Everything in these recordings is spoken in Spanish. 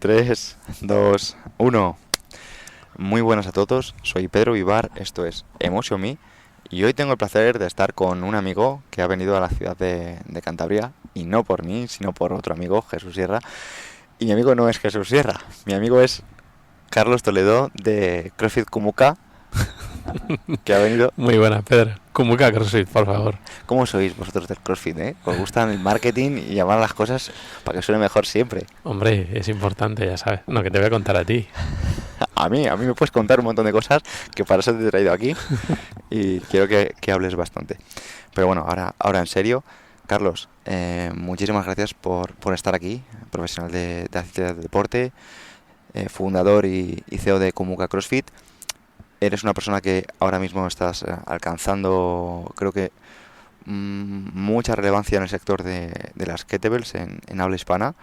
3, 2, 1. Muy buenas a todos, soy Pedro Vivar, esto es Emotion Me y hoy tengo el placer de estar con un amigo que ha venido a la ciudad de Cantabria y no por mí, sino por otro amigo, Jesús Sierra. Y mi amigo no es Jesús Sierra, mi amigo es Carlos Toledo de CrossFit Kumuka, que ha venido. Muy buenas, Pedro. Kumuka CrossFit, por favor. ¿Cómo sois vosotros del CrossFit, eh? ¿Os gusta el marketing y llamar las cosas para que suene mejor siempre? Hombre, es importante, ya sabes. No, que te voy a contar a ti. A mí me puedes contar un montón de cosas que para eso te he traído aquí y quiero que hables bastante. Pero bueno, ahora en serio, Carlos, muchísimas gracias por estar aquí, profesional de actividad de deporte, fundador y CEO de Kumuka CrossFit. Eres una persona que ahora mismo estás alcanzando, creo que, mucha relevancia en el sector de las kettlebells en habla hispana.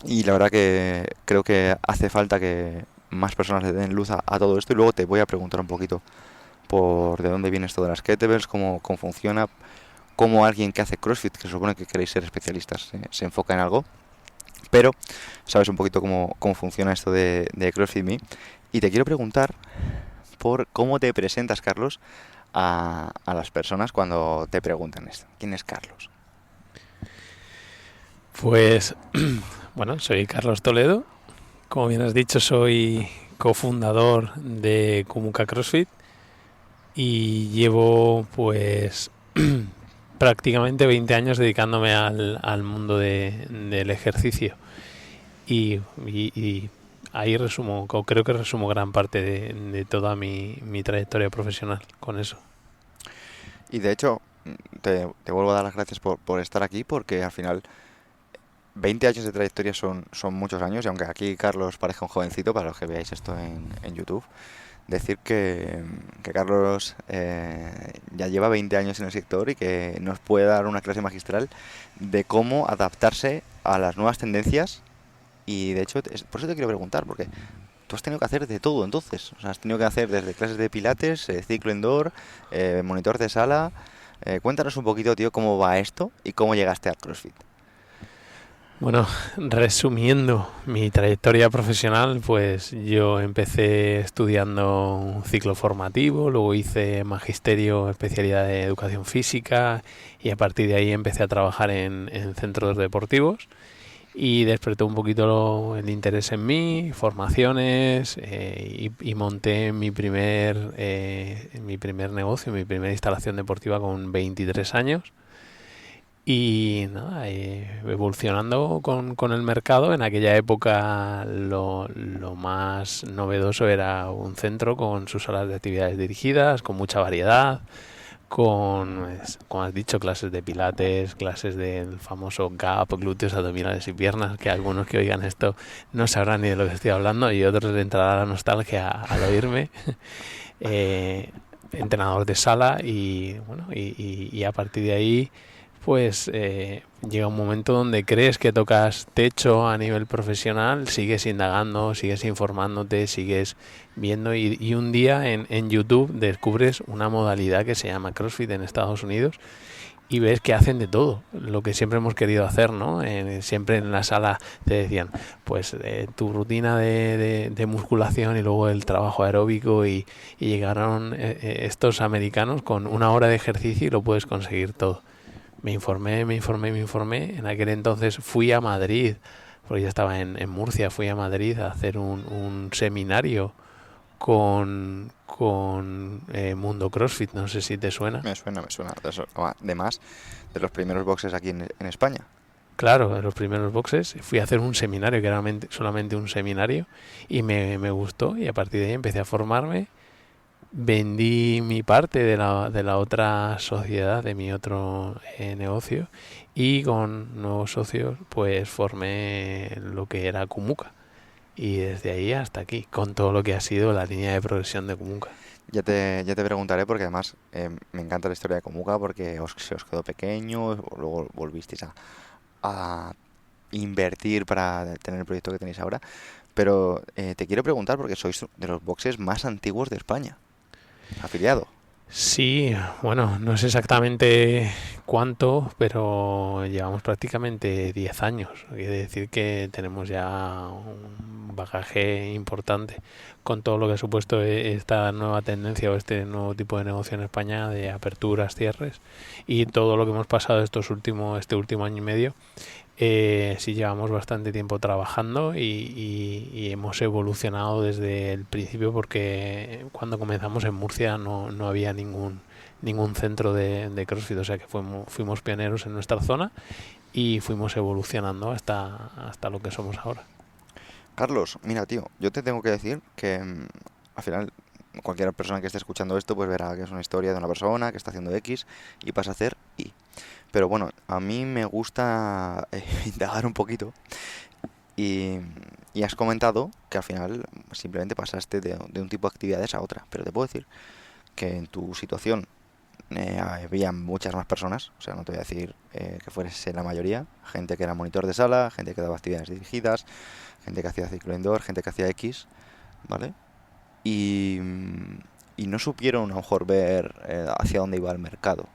Y la verdad que creo que hace falta que más personas le den luz a todo esto. Y luego te voy a preguntar un poquito por de dónde viene esto de las kettlebells, cómo funciona, cómo alguien que hace CrossFit, que se supone que queréis ser especialistas, se enfoca en algo. Pero sabes un poquito cómo funciona esto de CrossFit Me. Y te quiero preguntar por cómo te presentas, Carlos, a las personas cuando te preguntan esto. ¿Quién es Carlos? Pues, bueno, soy Carlos Toledo. Como bien has dicho, soy cofundador de Kumuka CrossFit y llevo, pues, prácticamente 20 años dedicándome al mundo del ejercicio. Y ahí resumo, creo que resumo gran parte de toda mi trayectoria profesional con eso. Y de hecho, te vuelvo a dar las gracias por estar aquí, porque al final 20 años de trayectoria son muchos años, y aunque aquí Carlos parezca un jovencito, para los que veáis esto en YouTube, decir que Carlos ya lleva 20 años en el sector y que nos puede dar una clase magistral de cómo adaptarse a las nuevas tendencias. Y de hecho, por eso te quiero preguntar, porque tú has tenido que hacer de todo entonces. O sea, has tenido que hacer desde clases de pilates, ciclo indoor, monitor de sala. Cuéntanos un poquito, tío, cómo va esto y cómo llegaste al CrossFit. Bueno, resumiendo mi trayectoria profesional, pues yo empecé estudiando un ciclo formativo, luego hice magisterio, especialidad de educación física y a partir de ahí empecé a trabajar en centros deportivos y despertó un poquito el interés en mí, formaciones y monté mi primer negocio, mi primera instalación deportiva con 23 años. Y nada, evolucionando con el mercado. En aquella época lo más novedoso era un centro con sus salas de actividades dirigidas, con mucha variedad, con, como has dicho, clases de pilates, clases del famoso gap, glúteos, abdominales y piernas, que algunos que oigan esto no sabrán ni de lo que estoy hablando y otros les entrará la nostalgia al oírme. Entrenador de sala y bueno, y a partir de ahí pues llega un momento donde crees que tocas techo a nivel profesional, sigues indagando, sigues informándote, sigues viendo y un día en YouTube descubres una modalidad que se llama CrossFit en Estados Unidos y ves que hacen de todo, lo que siempre hemos querido hacer, ¿no? Siempre en la sala te decían, pues tu rutina de musculación y luego el trabajo aeróbico y llegaron estos americanos con una hora de ejercicio y lo puedes conseguir todo. Me informé. En aquel entonces fui a Madrid, porque ya estaba en Murcia, fui a Madrid a hacer un seminario con Mundo CrossFit, no sé si te suena. Me suena. Además, de los primeros boxes aquí en España. Claro, en los primeros boxes fui a hacer un seminario, que era solamente un seminario, y me gustó, y a partir de ahí empecé a formarme. Vendí mi parte de la otra sociedad, de mi otro negocio, y con nuevos socios pues formé lo que era Kumuka. Y desde ahí hasta aquí, con todo lo que ha sido la línea de progresión de Kumuka. Ya te preguntaré, porque además me encanta la historia de Kumuka, porque se os quedó pequeño, luego volvisteis a invertir para tener el proyecto que tenéis ahora. Pero te quiero preguntar, porque sois de los boxes más antiguos de España, afiliado. Sí, bueno, no sé exactamente cuánto, pero llevamos prácticamente 10 años. Quiere decir que tenemos ya un bagaje importante con todo lo que ha supuesto esta nueva tendencia o este nuevo tipo de negocio en España de aperturas, cierres y todo lo que hemos pasado este último año y medio. Sí llevamos bastante tiempo trabajando y hemos evolucionado desde el principio porque cuando comenzamos en Murcia no había ningún centro de CrossFit, o sea que fuimos pioneros en nuestra zona y fuimos evolucionando hasta lo que somos ahora. Carlos, mira, tío, yo te tengo que decir que al final cualquier persona que esté escuchando esto pues verá que es una historia de una persona que está haciendo X y pasa a hacer Y. Pero bueno, a mí me gusta indagar un poquito y, y has comentado que al final simplemente pasaste de un tipo de actividades a otra. Pero te puedo decir que en tu situación había muchas más personas, o sea, no te voy a decir que fuese la mayoría, gente que era monitor de sala, gente que daba actividades dirigidas, gente que hacía ciclo indoor, gente que hacía X, ¿vale? Y, y no supieron a lo mejor ver hacia dónde iba el mercado.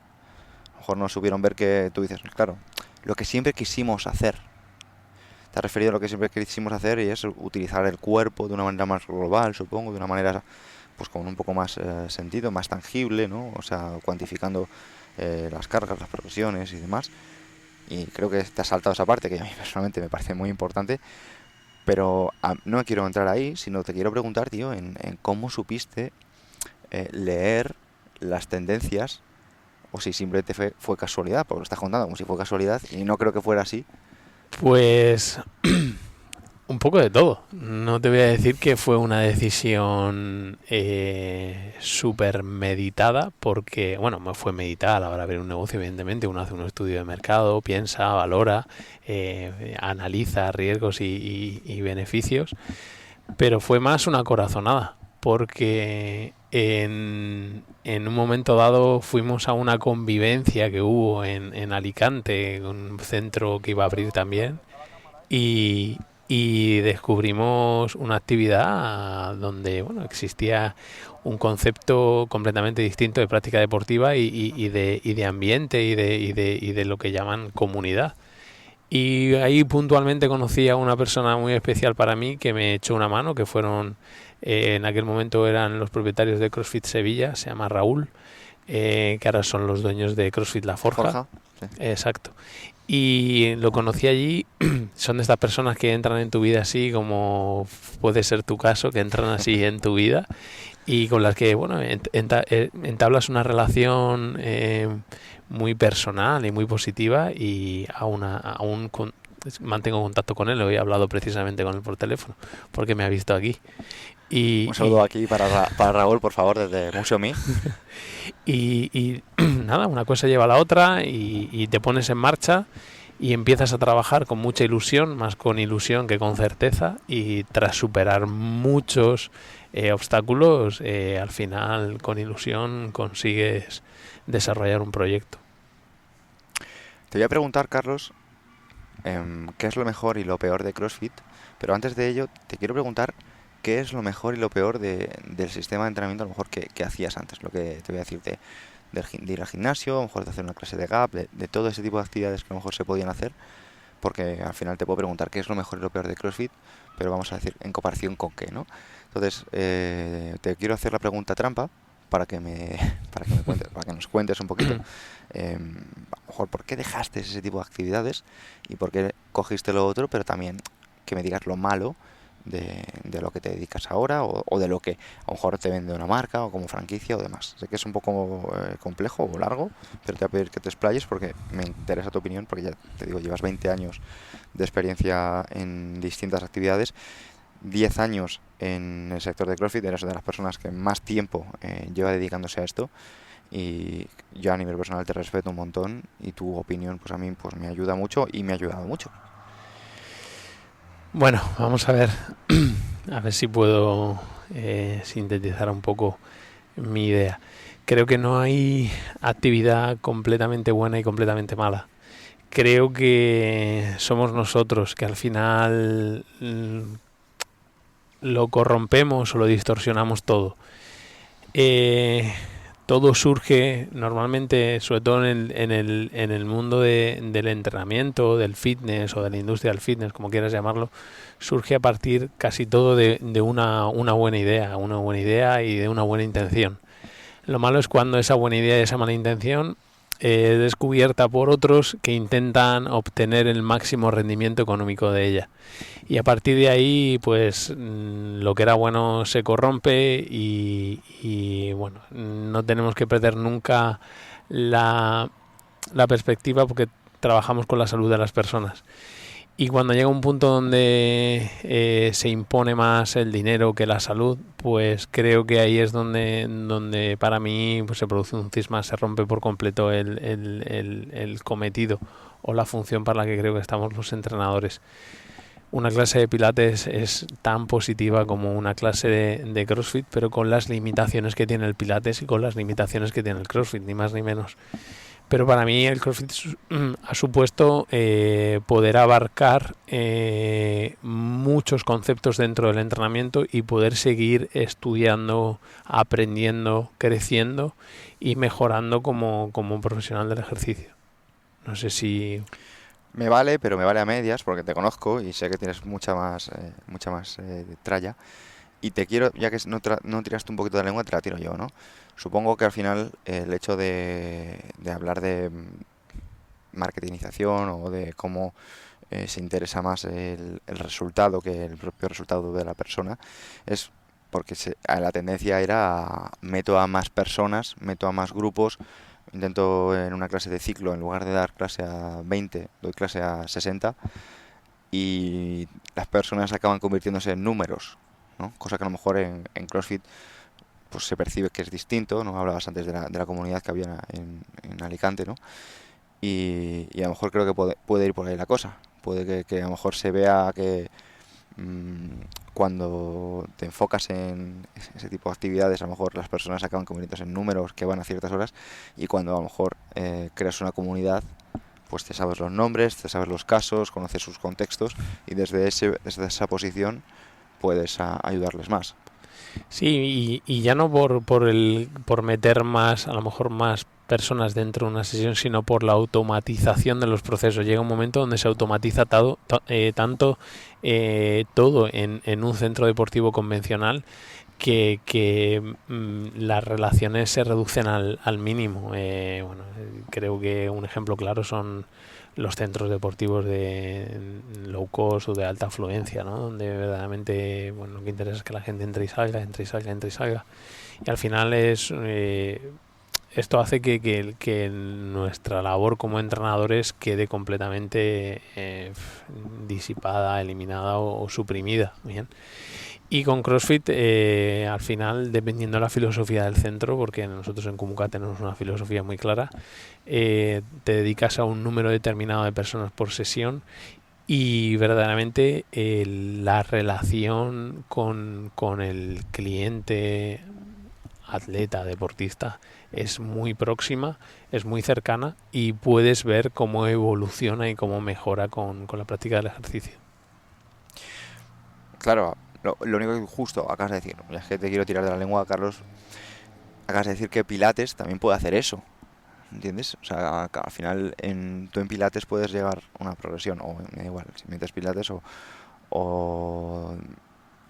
A lo mejor no supieron ver que tú dices, claro, lo que siempre quisimos hacer. Te has referido a lo que siempre quisimos hacer y es utilizar el cuerpo de una manera más global, supongo, de una manera pues con un poco más sentido, más tangible, ¿no? O sea, cuantificando las cargas, las progresiones y demás. Y creo que te has saltado esa parte que a mí personalmente me parece muy importante. Pero no me quiero entrar ahí, sino te quiero preguntar, tío, en cómo supiste leer las tendencias o si simplemente fue casualidad, porque lo estás contando como si fue casualidad y no creo que fuera así. Pues un poco de todo. No te voy a decir que fue una decisión súper meditada, porque, bueno, me fue meditada a la hora de abrir un negocio, evidentemente. Uno hace un estudio de mercado, piensa, valora, analiza riesgos y beneficios, pero fue más una corazonada, porque en un momento dado fuimos a una convivencia que hubo en Alicante, un centro que iba a abrir también, y descubrimos una actividad donde bueno existía un concepto completamente distinto de práctica deportiva y de ambiente y de lo que llaman comunidad. Y ahí puntualmente conocí a una persona muy especial para mí que me echó una mano, que fueron, en aquel momento eran los propietarios de CrossFit Sevilla, se llama Raúl, que ahora son los dueños de CrossFit La Forja. Forja, sí. Exacto. Y lo conocí allí. Son de estas personas que entran en tu vida así, como puede ser tu caso, que entran así en tu vida y con las que, bueno, entablas una relación muy personal y muy positiva y mantengo contacto con él. Hoy he hablado precisamente con él por teléfono porque me ha visto aquí. Y, Un saludo aquí para Raúl, por favor, desde Museo Me. y nada, una cosa lleva a la otra y te pones en marcha y empiezas a trabajar con mucha ilusión, más con ilusión que con certeza, y tras superar muchos obstáculos, al final con ilusión consigues desarrollar un proyecto. Te voy a preguntar, Carlos, qué es lo mejor y lo peor de CrossFit, pero antes de ello te quiero preguntar qué es lo mejor y lo peor del sistema de entrenamiento a lo mejor que hacías antes, lo que te voy a decir de ir al gimnasio, a lo mejor de hacer una clase de gap, de todo ese tipo de actividades que a lo mejor se podían hacer, porque al final te puedo preguntar qué es lo mejor y lo peor de CrossFit, pero vamos a decir en comparación con qué, ¿no? Entonces, te quiero hacer la pregunta trampa para que me, para que me cuentes, para que nos cuentes un poquito, a lo mejor por qué dejaste ese tipo de actividades y por qué cogiste lo otro, pero también que me digas lo malo de lo que te dedicas ahora o de lo que a lo mejor te vende una marca o como franquicia o demás. Sé que es un poco complejo o largo, pero te voy a pedir que te explayes porque me interesa tu opinión, porque ya te digo, llevas 20 años de experiencia en distintas actividades, 10 años en el sector de CrossFit, eres de las personas que más tiempo lleva dedicándose a esto y yo a nivel personal te respeto un montón y tu opinión pues a mí pues me ayuda mucho y me ha ayudado mucho. Bueno, vamos a ver si puedo sintetizar un poco mi idea. Creo que no hay actividad completamente buena y completamente mala. Creo que somos nosotros que al final lo corrompemos o lo distorsionamos todo. todo surge normalmente, sobre todo en el mundo del entrenamiento, del fitness o de la industria del fitness, como quieras llamarlo, surge a partir casi todo de una buena idea y de una buena intención. Lo malo es cuando esa buena idea y esa mala intención es descubierta por otros que intentan obtener el máximo rendimiento económico de ella. Y a partir de ahí, pues lo que era bueno se corrompe y bueno, no tenemos que perder nunca la perspectiva porque trabajamos con la salud de las personas. Y cuando llega un punto donde se impone más el dinero que la salud, pues creo que ahí es donde para mí pues se produce un cisma, se rompe por completo el cometido o la función para la que creo que estamos los entrenadores. Una clase de pilates es tan positiva como una clase de CrossFit, pero con las limitaciones que tiene el pilates y con las limitaciones que tiene el CrossFit, ni más ni menos. Pero para mí el CrossFit ha supuesto poder abarcar muchos conceptos dentro del entrenamiento y poder seguir estudiando, aprendiendo, creciendo y mejorando como profesional del ejercicio. No sé si... Me vale, pero me vale a medias porque te conozco y sé que tienes mucha más tralla. Y te quiero, ya que no tiraste un poquito de la lengua, te la tiro yo, ¿no? Supongo que al final el hecho de hablar de marketingización o de cómo se interesa más el resultado que el propio resultado de la persona es porque la tendencia era meto a más personas, meto a más grupos. Intento en una clase de ciclo, en lugar de dar clase a 20, doy clase a 60 y las personas acaban convirtiéndose en números, ¿no? Cosa que a lo mejor en CrossFit pues se percibe que es distinto, ¿no? Hablabas antes de la comunidad que había en Alicante, ¿no? Y a lo mejor creo que puede ir por ahí la cosa. Puede que a lo mejor se vea que cuando te enfocas en ese tipo de actividades, a lo mejor las personas acaban convirtiéndose en números que van a ciertas horas y cuando a lo mejor creas una comunidad, pues te sabes los nombres, te sabes los casos, conoces sus contextos y desde esa posición puedes ayudarles más. Sí, y ya no por meter más, a lo mejor más personas dentro de una sesión, sino por la automatización de los procesos. Llega un momento donde se automatiza tanto todo en un centro deportivo convencional que las relaciones se reducen al mínimo. Bueno, creo que un ejemplo claro son los centros deportivos de low cost o de alta afluencia, ¿no? Donde verdaderamente, bueno, lo que interesa es que la gente entre y salga, entre y salga, entre y salga. Y al final esto hace que nuestra labor como entrenadores quede completamente disipada, eliminada o suprimida. Bien. Y con CrossFit, al final, dependiendo de la filosofía del centro, porque nosotros en Kumuka tenemos una filosofía muy clara, te dedicas a un número determinado de personas por sesión y verdaderamente la relación con el cliente, atleta, deportista, es muy próxima, es muy cercana y puedes ver cómo evoluciona y cómo mejora con la práctica del ejercicio. Claro, lo único que justo acabas de decir, ya es que te quiero tirar de la lengua, Carlos, acabas de decir que Pilates también puede hacer eso, ¿entiendes? O sea, al final tú en Pilates puedes llegar a una progresión, o me da igual, si metes Pilates o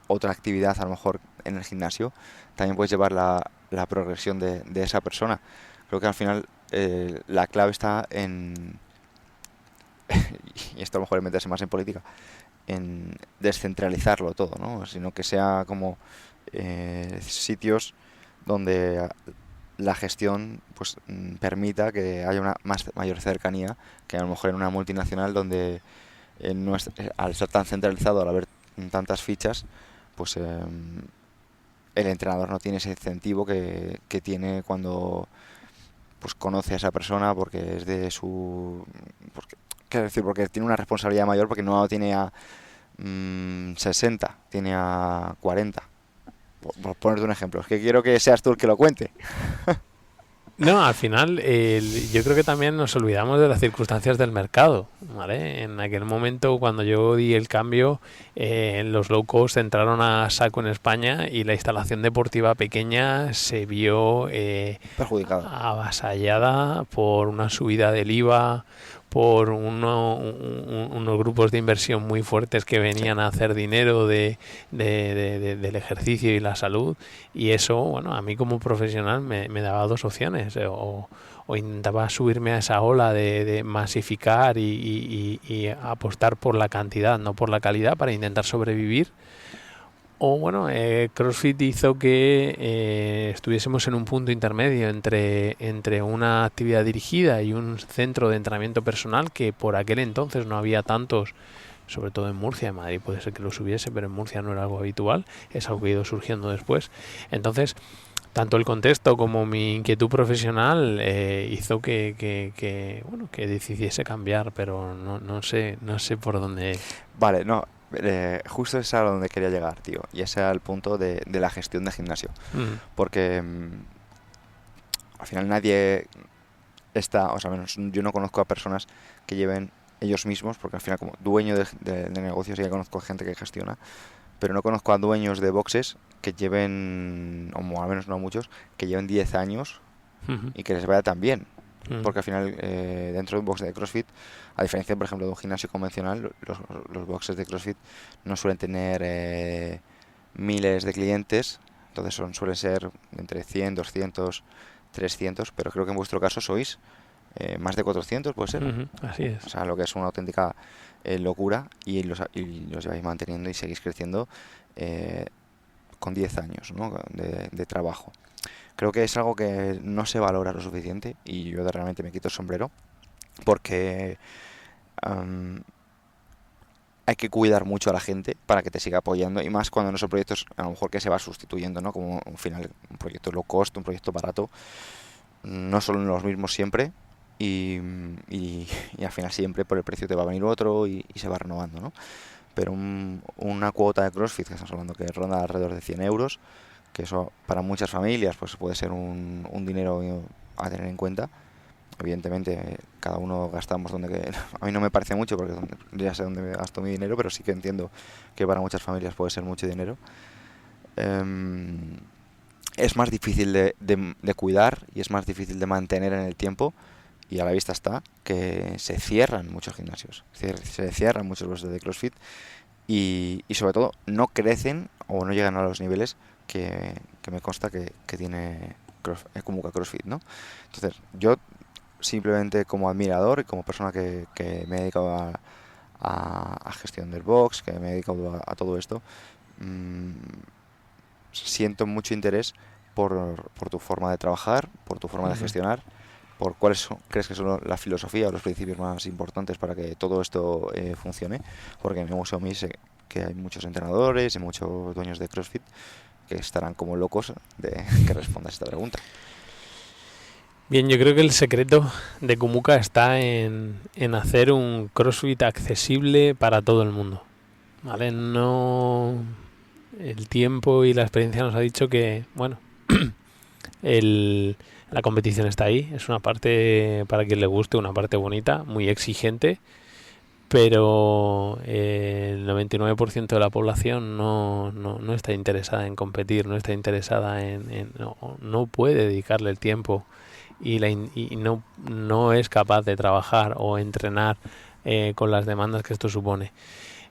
otra actividad a lo mejor en el gimnasio, también puedes llevar la progresión de esa persona. Creo que al final la clave está y esto a lo mejor es meterse más en política, en descentralizarlo todo, ¿no? Sino que sea como sitios donde la gestión pues permita que haya una mayor cercanía que a lo mejor en una multinacional donde al ser tan centralizado, al haber tantas fichas, pues el entrenador no tiene ese incentivo que tiene cuando pues conoce a esa persona porque es de su... Quiero decir, porque tiene una responsabilidad mayor porque no tiene a 60, tiene a 40. Por ponerte un ejemplo. Es que quiero que seas tú el que lo cuente. No, al final yo creo que también nos olvidamos de las circunstancias del mercado, ¿vale? En aquel momento, cuando yo di el cambio, los low cost entraron a saco en España y la instalación deportiva pequeña se vio Perjudicada. avasallada por una subida del IVA, por unos grupos de inversión muy fuertes que Sí. venían a hacer dinero del ejercicio y la salud, y eso, bueno, a mí como profesional me daba dos opciones, o intentaba subirme a esa ola de masificar y apostar por la cantidad, no por la calidad, para intentar sobrevivir. O bueno, CrossFit hizo que estuviésemos en un punto intermedio entre una actividad dirigida y un centro de entrenamiento personal, que por aquel entonces no había tantos, sobre todo en Murcia. En Madrid puede ser que los hubiese, pero en Murcia no era algo habitual, es algo que ha ido surgiendo después. Entonces, tanto el contexto como mi inquietud profesional hizo bueno, que decidiese cambiar, pero no sé por dónde. Vale, no, justo es a donde quería llegar, tío. Y ese era el punto de la gestión de gimnasio. Mm, Porque al final nadie está, o sea, menos yo no conozco a personas que lleven ellos mismos, porque al final como dueño de negocios ya conozco gente que gestiona, pero no conozco a dueños de boxes que lleven, o al menos no muchos, que lleven 10 años ujú, y que les vaya tan bien. mm, Porque al final, dentro de un box de CrossFit, a diferencia, por ejemplo, de un gimnasio convencional, los boxes de CrossFit no suelen tener miles de clientes, entonces suelen ser entre 100, 200, 300, pero creo que en vuestro caso sois más de 400, ¿puede ser? ujú, así O es. sea, lo que es una auténtica locura, y los lleváis manteniendo y seguís creciendo eh, con 10 años, ¿no? de trabajo. Creo que es algo que no se valora lo suficiente y yo realmente me quito el sombrero porque am, hay que cuidar mucho a la gente para que te siga apoyando, y más cuando no son proyectos a lo mejor que se va sustituyendo, ¿no? Como un final, un proyecto low cost, un proyecto barato, no son los mismos siempre, y, y al final siempre por el precio te va a venir otro, y se va renovando, ¿no? Pero una cuota de CrossFit, que estamos hablando que ronda alrededor de 100 euros, que eso para muchas familias pues puede ser un dinero a tener en cuenta. Evidentemente cada uno gastamos a mí no me parece mucho porque ya sé dónde me gasto mi dinero, pero sí que entiendo que para muchas familias puede ser mucho dinero. Em, es más difícil de cuidar y es más difícil de mantener en el tiempo, y a la vista está que se cierran muchos gimnasios, se cierran muchos los de CrossFit, y sobre todo no crecen o no llegan a los niveles que me consta que tiene Kumuka CrossFit, ¿no? Entonces, yo simplemente como admirador y como persona que me he dedicado a gestión del box, que me he dedicado a todo esto, mm, siento mucho interés por tu forma de trabajar, por tu forma de Ujú. gestionar, por cuáles crees que son la filosofía o los principios más importantes para que todo esto funcione, porque en el museo mí sé que hay muchos entrenadores y muchos dueños de CrossFit que estarán como locos de que respondas esta pregunta. Bien, yo creo que el secreto de Kumuka está en hacer un CrossFit accesible para todo el mundo, ¿vale? No, el tiempo y la experiencia nos ha dicho que, bueno, el, la competición está ahí, es una parte para quien le guste, una parte bonita, muy exigente, pero el 99% de la población no está interesada en competir, no está interesada no puede dedicarle el tiempo y no es capaz de trabajar o entrenar con las demandas que esto supone.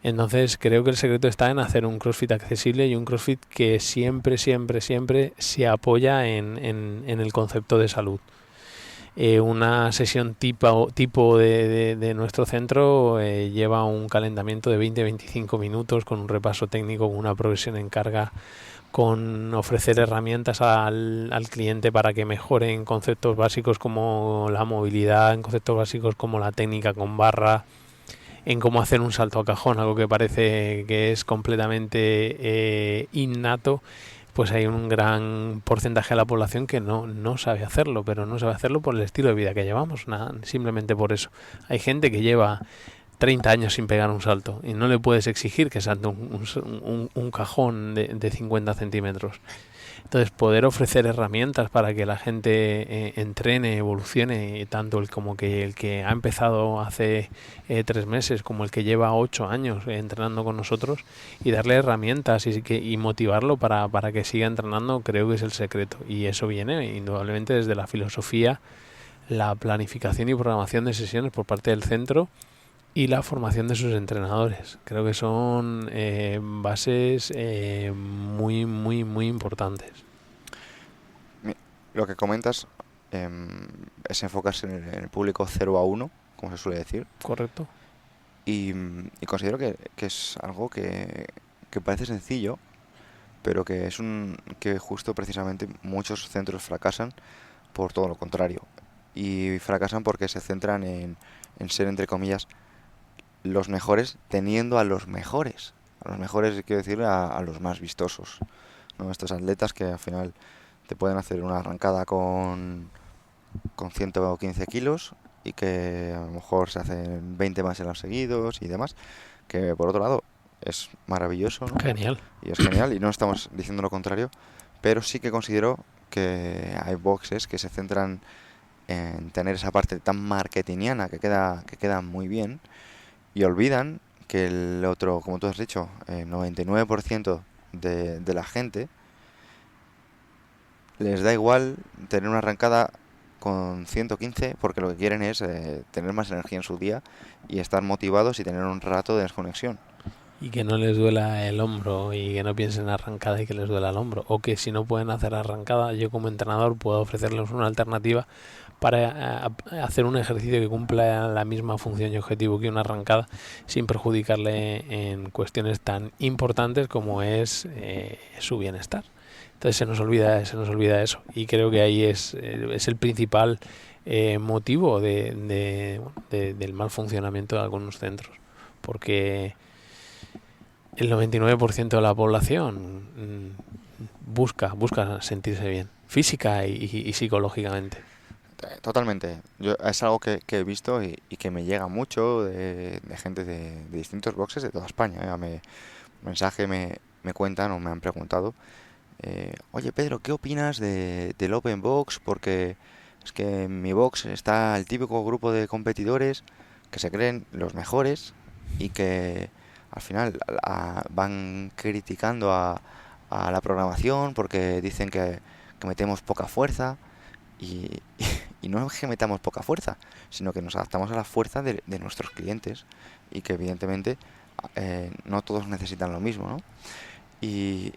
Entonces creo que el secreto está en hacer un CrossFit accesible y un CrossFit que siempre se apoya en el concepto de salud. Una sesión tipo de nuestro centro lleva un calentamiento de 20-25 minutos con un repaso técnico, con una progresión en carga, con ofrecer herramientas al cliente para que mejore en conceptos básicos como la movilidad, en conceptos básicos como la técnica con barra, en cómo hacer un salto a cajón, algo que parece que es completamente innato. Pues hay un gran porcentaje de la población que no sabe hacerlo, pero no sabe hacerlo por el estilo de vida que llevamos, nada, simplemente por eso. Hay gente que lleva 30 años sin pegar un salto y no le puedes exigir que salte un cajón de 50 centímetros. Entonces, poder ofrecer herramientas para que la gente entrene, evolucione, tanto como que el que ha empezado hace 3 meses como el que lleva 8 años entrenando con nosotros, y darle herramientas y motivarlo para que siga entrenando, creo que es el secreto. Y eso viene indudablemente desde la filosofía, la planificación y programación de sesiones por parte del centro y la formación de sus entrenadores. Creo que son bases muy, muy, muy importantes. Lo que comentas es enfocarse en el público 0 a 1, como se suele decir. Correcto. Y considero que es algo que parece sencillo, pero que es que justo precisamente muchos centros fracasan por todo lo contrario. Y fracasan porque se centran en ser, entre comillas, los mejores, teniendo a los mejores. A los mejores, quiero decir, a los más vistosos, ¿no? Estos atletas que al final te pueden hacer una arrancada con 115 kilos y que a lo mejor se hacen 20 más en los seguidos y demás, que por otro lado es maravilloso, ¿no? Genial. Y es genial, y no estamos diciendo lo contrario, pero sí que considero que hay boxes que se centran en tener esa parte tan marketingiana que queda muy bien, y olvidan que el otro, como tú has dicho, el 99% de la gente les da igual tener una arrancada con 115 porque lo que quieren es tener más energía en su día y estar motivados y tener un rato de desconexión. Y que no les duela el hombro y que no piensen en arrancada y que les duela el hombro. O que si no pueden hacer arrancada, yo como entrenador puedo ofrecerles una alternativa para hacer un ejercicio que cumpla la misma función y objetivo que una arrancada, sin perjudicarle en cuestiones tan importantes como es su bienestar. Entonces se nos olvida eso, y creo que ahí es el principal motivo del mal funcionamiento de algunos centros, porque el 99% de la población busca sentirse bien, física y psicológicamente. Totalmente. Es algo que he visto y que me llega mucho de gente de distintos boxes de toda España. Mensaje me cuentan o me han preguntado, oye Pedro, ¿qué opinas del Open Box? Porque es que en mi box está el típico grupo de competidores que se creen los mejores y que al final van criticando a la programación porque dicen que metemos poca fuerza, y no es que metamos poca fuerza, sino que nos adaptamos a la fuerza de nuestros clientes, y que evidentemente no todos necesitan lo mismo, ¿no? Y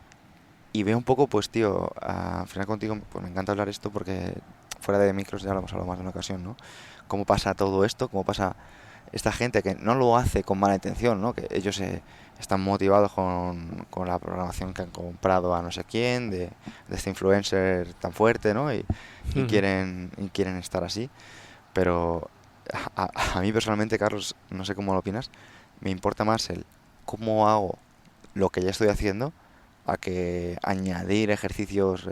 veo un poco, pues tío, al final contigo pues me encanta hablar esto porque fuera de micros ya lo hemos hablado más de una ocasión, ¿no? Cómo pasa todo esto, cómo pasa esta gente que no lo hace con mala intención, ¿no? Que ellos están motivados con la programación que han comprado a no sé quién, de este influencer tan fuerte, ¿no? Y quieren estar así. Pero a mí personalmente, Carlos, no sé cómo lo opinas, me importa más el cómo hago lo que ya estoy haciendo a que añadir ejercicios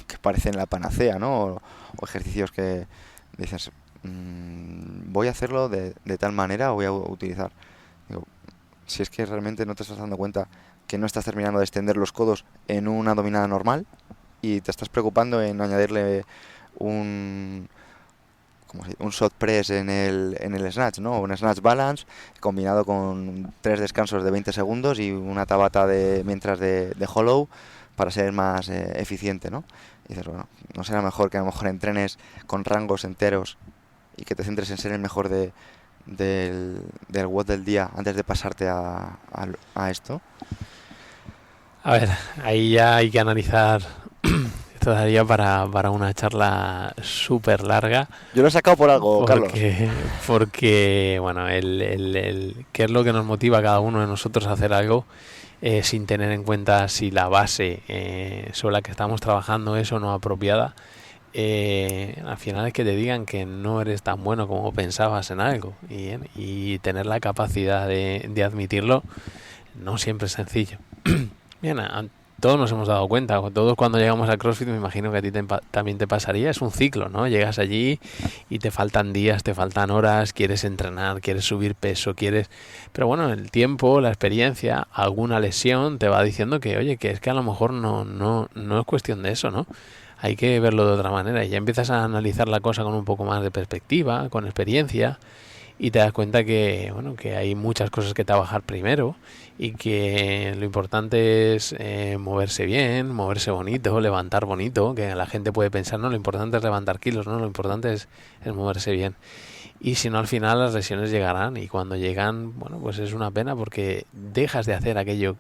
que parecen la panacea, ¿no? O ejercicios que dices, voy a hacerlo de tal manera o voy a utilizar. Digo, si es que realmente no te estás dando cuenta que no estás terminando de extender los codos en una dominada normal y te estás preocupando en añadirle un shot press en el snatch, ¿no? Un snatch balance combinado con 3 descansos de 20 segundos y una tabata mientras de hollow para ser más eficiente, ¿no? Y dices, bueno, ¿no será mejor que a lo mejor entrenes con rangos enteros y que te centres en ser el mejor del WOD del día antes de pasarte a esto? A ver, ahí ya hay que analizar. Esto daría para una charla súper larga. Yo lo he sacado por algo, Carlos. Porque bueno, ¿qué es lo que nos motiva a cada uno de nosotros a hacer algo sin tener en cuenta si la base sobre la que estamos trabajando es o no apropiada? Al final es que te digan que no eres tan bueno como pensabas en algo, y tener la capacidad de admitirlo no siempre es sencillo. Bien, todos nos hemos dado cuenta, todos cuando llegamos a CrossFit, me imagino que a ti también te pasaría, es un ciclo, ¿no? Llegas allí y te faltan días, te faltan horas, quieres entrenar, quieres subir peso, pero bueno, el tiempo, la experiencia, alguna lesión te va diciendo que, oye, que es que a lo mejor no es cuestión de eso, ¿no? Hay que verlo de otra manera y ya empiezas a analizar la cosa con un poco más de perspectiva, con experiencia, y te das cuenta que, bueno, que hay muchas cosas que trabajar primero y que lo importante es moverse bien, moverse bonito, levantar bonito, que la gente puede pensar, no, lo importante es levantar kilos, no, lo importante es moverse bien. Y si no, al final las lesiones llegarán, y cuando llegan, bueno, pues es una pena porque dejas de hacer aquello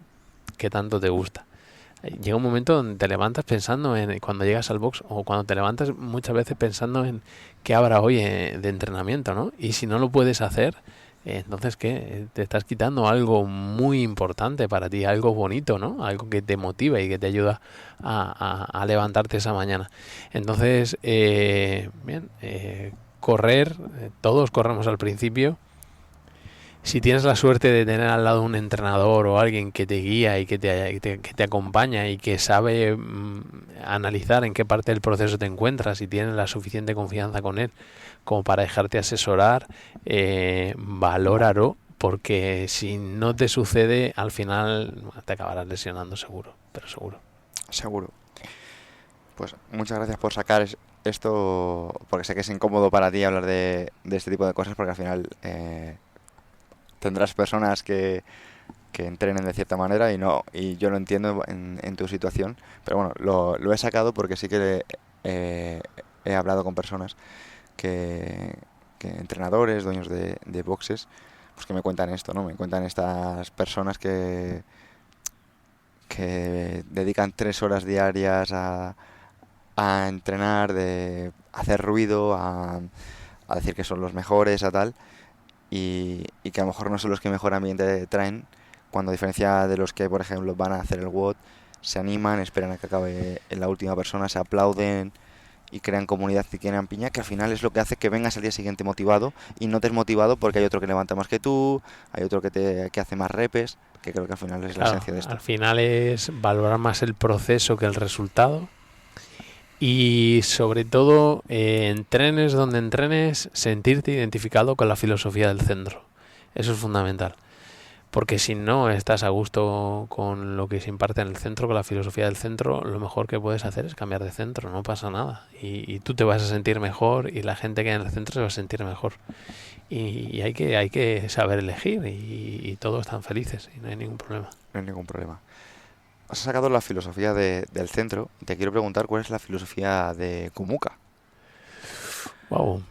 que tanto te gusta. Llega un momento donde te levantas pensando en, cuando llegas al box, o cuando te levantas muchas veces pensando en qué habrá hoy de entrenamiento, ¿no? Y si no lo puedes hacer, entonces ¿qué? Te estás quitando algo muy importante para ti, algo bonito, ¿no? Algo que te motiva y que te ayuda a levantarte esa mañana. Entonces, correr, todos corremos al principio. Si tienes la suerte de tener al lado un entrenador o alguien que te guía y que te acompaña y que sabe analizar en qué parte del proceso te encuentras y tienes la suficiente confianza con él como para dejarte asesorar, valóralo, porque si no te sucede, al final te acabarás lesionando seguro, pero seguro. Seguro. Pues muchas gracias por sacar esto, porque sé que es incómodo para ti hablar de este tipo de cosas, porque al final... tendrás personas que entrenen de cierta manera y yo lo entiendo en tu situación, pero bueno, lo he sacado porque sí que he hablado con personas que entrenadores, dueños de boxes, pues que me cuentan esto, ¿no? Me cuentan estas personas que dedican 3 horas diarias a entrenar, de hacer ruido, a decir que son los mejores, a tal. Y que a lo mejor no son los que mejor ambiente traen, cuando a diferencia de los que, por ejemplo, van a hacer el WOD, se animan, esperan a que acabe la última persona, se aplauden y crean comunidad y crean piña, que al final es lo que hace que vengas al día siguiente motivado y no desmotivado porque hay otro que levanta más que tú, hay otro que hace más repes, que creo que al final es la esencia de esto. Al final es valorar más el proceso que el resultado. Y sobre todo, entrenes donde entrenes, sentirte identificado con la filosofía del centro. Eso es fundamental. Porque si no estás a gusto con lo que se imparte en el centro, con la filosofía del centro, lo mejor que puedes hacer es cambiar de centro, no pasa nada. Y tú te vas a sentir mejor y la gente que hay en el centro se va a sentir mejor. Y hay que saber elegir y todos están felices y no hay ningún problema. No hay ningún problema. Has sacado la filosofía del centro. Te quiero preguntar cuál es la filosofía de Kumuka. Wow.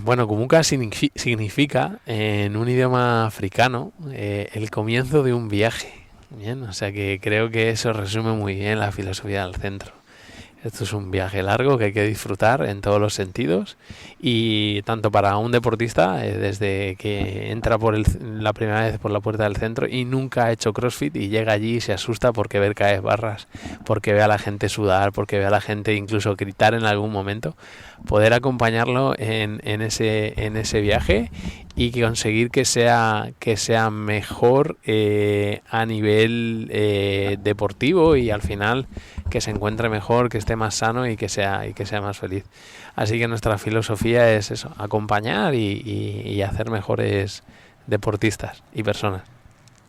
Bueno, Kumuka significa en un idioma africano el comienzo de un viaje. Bien, o sea que creo que eso resume muy bien la filosofía del centro. Esto es un viaje largo que hay que disfrutar en todos los sentidos, y tanto para un deportista, desde que entra la primera vez por la puerta del centro y nunca ha hecho CrossFit y llega allí y se asusta porque ve caer barras, porque ve a la gente sudar, porque ve a la gente incluso gritar en algún momento, poder acompañarlo en ese viaje y conseguir que sea mejor a nivel deportivo, y al final que se encuentre mejor, que esté más sano y que sea más feliz. Así que nuestra filosofía es eso, acompañar y hacer mejores deportistas y personas.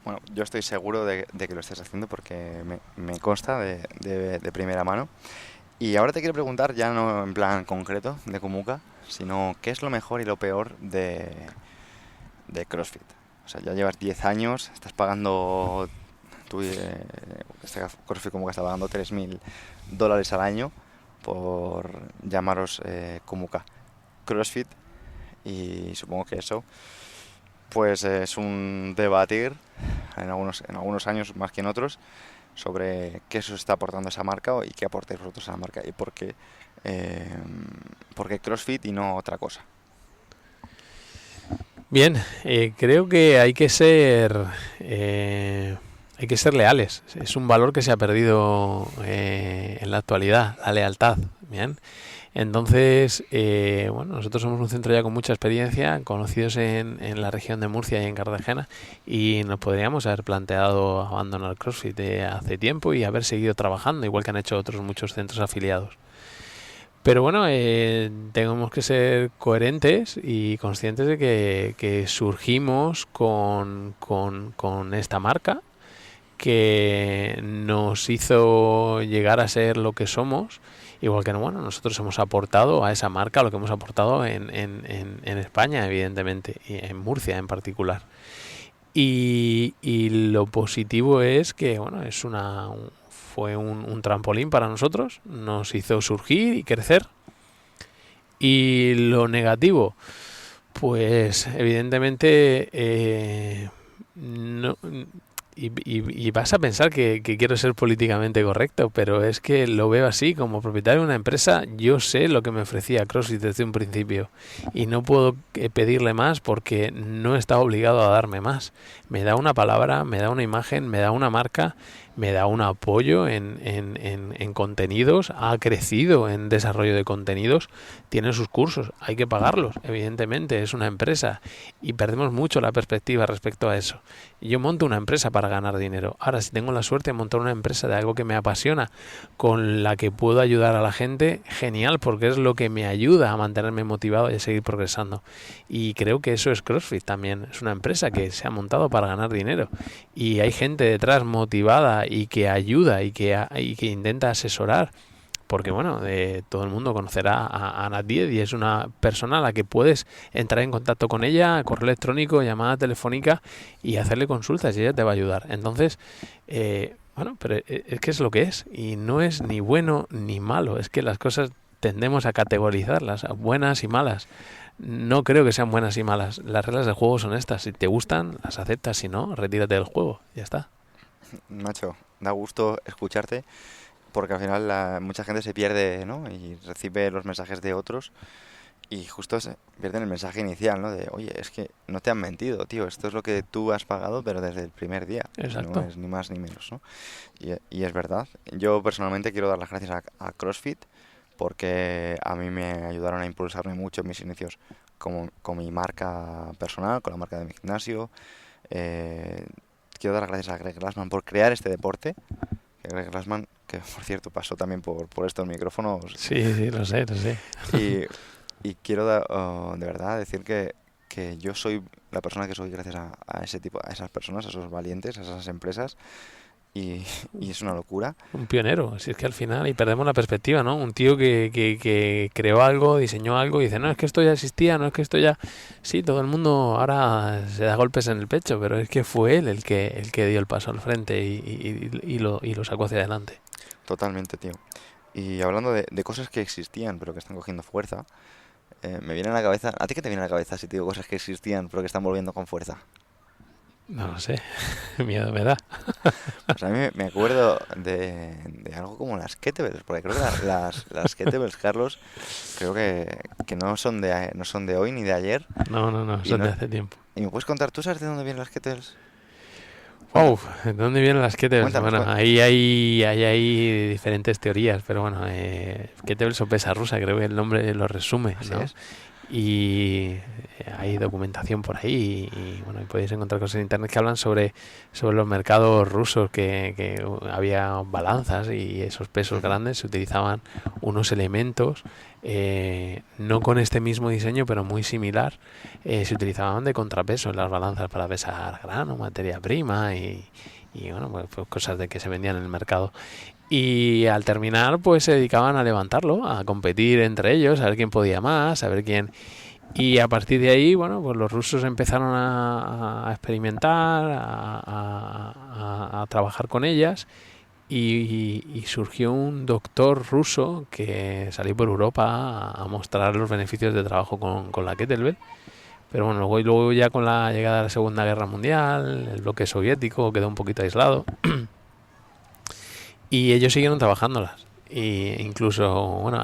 Bueno, yo estoy seguro de que lo estés haciendo porque me consta de primera mano. Y ahora te quiero preguntar, ya no en plan concreto de Kumuka, sino qué es lo mejor y lo peor de CrossFit. O sea, ya llevas 10 años, estás pagando... CrossFit Kumuka está pagando $3.000 al año por llamaros Kumuka CrossFit, y supongo que eso pues es un debatir en algunos años más que en otros sobre qué eso está aportando esa marca y qué aportáis vosotros a la marca y por qué CrossFit y no otra cosa. Bien, creo que hay que ser leales. Es un valor que se ha perdido en la actualidad, la lealtad. Bien, Entonces, bueno, nosotros somos un centro ya con mucha experiencia, conocidos en la región de Murcia y en Cartagena, y nos podríamos haber planteado abandonar CrossFit hace tiempo y haber seguido trabajando, igual que han hecho otros muchos centros afiliados. Pero bueno, tenemos que ser coherentes y conscientes de que surgimos con esta marca que nos hizo llegar a ser lo que somos, igual que bueno, nosotros hemos aportado a esa marca lo que hemos aportado en España, evidentemente, y en Murcia en particular. Y lo positivo es que bueno, fue un trampolín para nosotros, nos hizo surgir y crecer. Y lo negativo, pues evidentemente no. Y vas a pensar que quiero ser políticamente correcto, pero es que lo veo así. Como propietario de una empresa, yo sé lo que me ofrecía CrossFit desde un principio y no puedo pedirle más porque no está obligado a darme más. Me da una palabra, me da una imagen, me da una marca, me da un apoyo en contenidos, ha crecido en desarrollo de contenidos, tiene sus cursos, hay que pagarlos, evidentemente, es una empresa y perdemos mucho la perspectiva respecto a eso. Yo monto una empresa para ganar dinero. Ahora, si tengo la suerte de montar una empresa de algo que me apasiona, con la que puedo ayudar a la gente, genial, porque es lo que me ayuda a mantenerme motivado y a seguir progresando. Y creo que eso es CrossFit también. Es una empresa que se ha montado para ganar dinero. Y hay gente detrás motivada y que ayuda y que intenta asesorar. Porque bueno, todo el mundo conocerá a Ana Diez y es una persona a la que puedes entrar en contacto con ella, correo electrónico, llamada telefónica y hacerle consultas y ella te va a ayudar. Entonces, bueno, pero es que es lo que es y no es ni bueno ni malo. Es que las cosas tendemos a categorizarlas, a buenas y malas. No creo que sean buenas y malas. Las reglas del juego son estas. Si te gustan, las aceptas. Si no, retírate del juego. Ya está. Macho, da gusto escucharte. Porque al final mucha gente se pierde, ¿no? Y recibe los mensajes de otros y justo se pierden el mensaje inicial, ¿no? De, oye, es que no te han mentido, tío. Esto es lo que tú has pagado, pero desde el primer día. Exacto. No es ni más ni menos, ¿no? Y es verdad. Yo personalmente quiero dar las gracias a CrossFit porque a mí me ayudaron a impulsarme mucho en mis inicios con mi marca personal, con la marca de mi gimnasio. Quiero dar las gracias a Greg Glassman por crear este deporte. Greg Glassman, que por cierto pasó también por estos micrófonos. Sí, lo sé. Y quiero de verdad decir que yo soy la persona que soy gracias a ese tipo, a esas personas, a esos valientes, a esas empresas. Y es una locura. Un pionero, así es que al final, y perdemos la perspectiva, ¿no? Un tío que creó algo, diseñó algo y dice, no, es que esto ya existía, no es que esto ya... Sí, todo el mundo ahora se da golpes en el pecho, pero es que fue él el que dio el paso al frente y lo sacó hacia adelante. Totalmente, tío. Y hablando de cosas que existían pero que están cogiendo fuerza, me viene a la cabeza... ¿A ti qué te viene a la cabeza si te digo cosas que existían pero que están volviendo con fuerza? No lo sé, miedo me da. Pues a mí me acuerdo de algo como las kettlebells, porque creo que las kettlebells, Carlos, creo que no son de hoy ni de ayer. No, son de hace tiempo. ¿Y me puedes contar, tú sabes de dónde vienen las kettlebells? Wow, ¿de dónde vienen las kettlebells? Cuéntanos, Bueno, ahí hay diferentes teorías, pero bueno, kettlebells o pesa rusa, creo que el nombre lo resume, Así ¿no? es. Y hay documentación por ahí y bueno, podéis encontrar cosas en internet que hablan sobre los mercados rusos, que había balanzas y esos pesos grandes se utilizaban unos elementos no con este mismo diseño pero muy similar, se utilizaban de contrapeso en las balanzas para pesar grano, materia prima y bueno, pues cosas de que se vendían en el mercado. Y al terminar, pues se dedicaban a levantarlo, a competir entre ellos, a ver quién podía más, a ver quién... Y a partir de ahí, bueno, pues los rusos empezaron a experimentar, a trabajar con ellas y surgió un doctor ruso que salió por Europa a mostrar los beneficios de trabajo con la kettlebell. Pero bueno, luego ya con la llegada de la Segunda Guerra Mundial, el bloque soviético quedó un poquito aislado. Y ellos siguieron trabajándolas. Y incluso, bueno,